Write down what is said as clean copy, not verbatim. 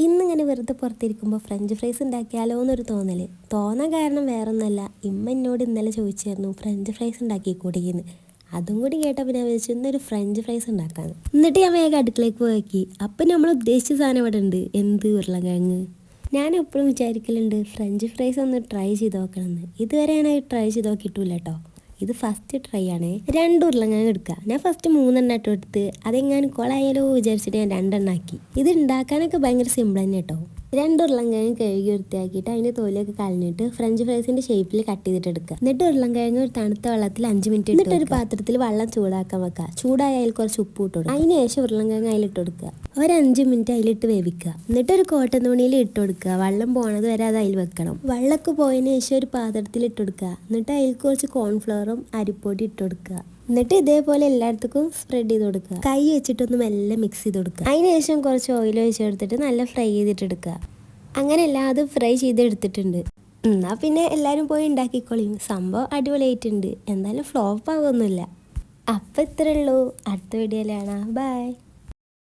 ഇന്നിങ്ങനെ വെറുതെ പുറത്തിരിക്കുമ്പോൾ French fries ഉണ്ടാക്കിയാലോ എന്നൊരു തോന്നാൻ കാരണം വേറൊന്നല്ല. ഇമ്മ എന്നോട് ഇന്നലെ ചോദിച്ചായിരുന്നു ഫ്രഞ്ച് ഫ്രൈസ് ഉണ്ടാക്കിക്കൂടിയെന്ന്. അതും കൂടി കേട്ടപ്പോൾ ഞാൻ വിളിച്ചു ഇന്നൊരു ഫ്രഞ്ച് ഫ്രൈസ് ഉണ്ടാക്കാന്ന്. എന്നിട്ട് ഞാൻ വേഗം അടുക്കളയ്ക്ക് പോയി. അപ്പം നമ്മൾ ഉദ്ദേശിച്ച സാധനം ഇവിടെ ഉണ്ട്. എന്ത് ഉരുളക്കിഴങ്ങ്. ഞാൻ എപ്പോഴും വിചാരിക്കലുണ്ട് ഫ്രഞ്ച് ഫ്രൈസ് ഒന്ന് ട്രൈ ചെയ്ത് നോക്കണമെന്ന്. ഇതുവരെ ഞാൻ ട്രൈ ചെയ്ത് നോക്കിയിട്ടില്ല കേട്ടോ. ഇത് ഫസ്റ്റ് ട്രൈ ആണ്. 2 ഉരുളക്കിഴങ്ങ് എടുക്കുക. ഞാൻ ഫസ്റ്റ് 3 ഇട്ട് എടുത്ത് അതെങ്ങാനും കൊളായാലോ വിചാരിച്ചിട്ട് ഞാൻ 2 ആക്കി. ഇത് ഉണ്ടാക്കാനൊക്കെ ഭയങ്കര സിമ്പിൾ തന്നെ കേട്ടോ. 2 ഉരുളക്കിഴങ്ങ് കഴുകി വൃത്തിയാക്കിയിട്ട് അതിൻ്റെ തോലൊക്കെ കളഞ്ഞിട്ട് ഫ്രഞ്ച് ഫ്രൈസിൻ്റെ ഷേപ്പിൽ കട്ട് ചെയ്തിട്ട് എടുക്കുക. എന്നിട്ട് ഉരുളക്കിഴങ്ങ് ഒരു തണുത്ത വെള്ളത്തിൽ 5 മിനിറ്റ് എന്നിട്ട് ഒരു പാത്രത്തിൽ വെള്ളം ചൂടാക്കാൻ വെക്കുക. ചൂടായ അതിൽ കുറച്ച് ഉപ്പ് ഇട്ട് കൊടുക്കുക. അതിന് ശേഷം ഉരുളക്കിഴങ്ങ് അതിലിട്ട് കൊടുക്കുക. ഒരു 5 മിനിറ്റ് അതിലിട്ട് വേവിക്കുക. എന്നിട്ടൊരു കോട്ടൺ തുണിയിൽ ഇട്ട് കൊടുക്കുക. വെള്ളം പോണത് വരെ അത് അതിൽ വെക്കണം. വെള്ളമൊക്കെ പോയതിന് ശേഷം ഒരു പാത്രത്തിൽ ഇട്ട് കൊടുക്കുക. എന്നിട്ട് അതിൽ കുറച്ച് കോൺഫ്ലവറും അരിപ്പൊടി ഇട്ട് കൊടുക്കുക. എന്നിട്ട് ഇതേപോലെ എല്ലായിടത്തേക്കും സ്പ്രെഡ് ചെയ്ത് കൊടുക്കുക. കൈ വെച്ചിട്ടൊന്ന് മെല്ലെ മിക്സ് ചെയ്ത് കൊടുക്കുക. അതിന് ശേഷം കുറച്ച് ഓയിൽ ഒഴിച്ചെടുത്തിട്ട് നല്ല ഫ്രൈ ചെയ്തിട്ടെടുക്കുക. അങ്ങനെ എല്ലാതും ഫ്രൈ ചെയ്തെടുത്തിട്ടുണ്ട്. എന്നാൽ പിന്നെ എല്ലാവരും പോയി ഉണ്ടാക്കിക്കോളിയും. സംഭവം അടിപൊളിയായിട്ടുണ്ട്. എന്തായാലും ഫ്ലോപ്പ് ആവുമൊന്നുമില്ല. അപ്പം ഇത്രയേ ഉള്ളൂ. അടുത്ത വീഡിയോയിലാണ്. ബൈ.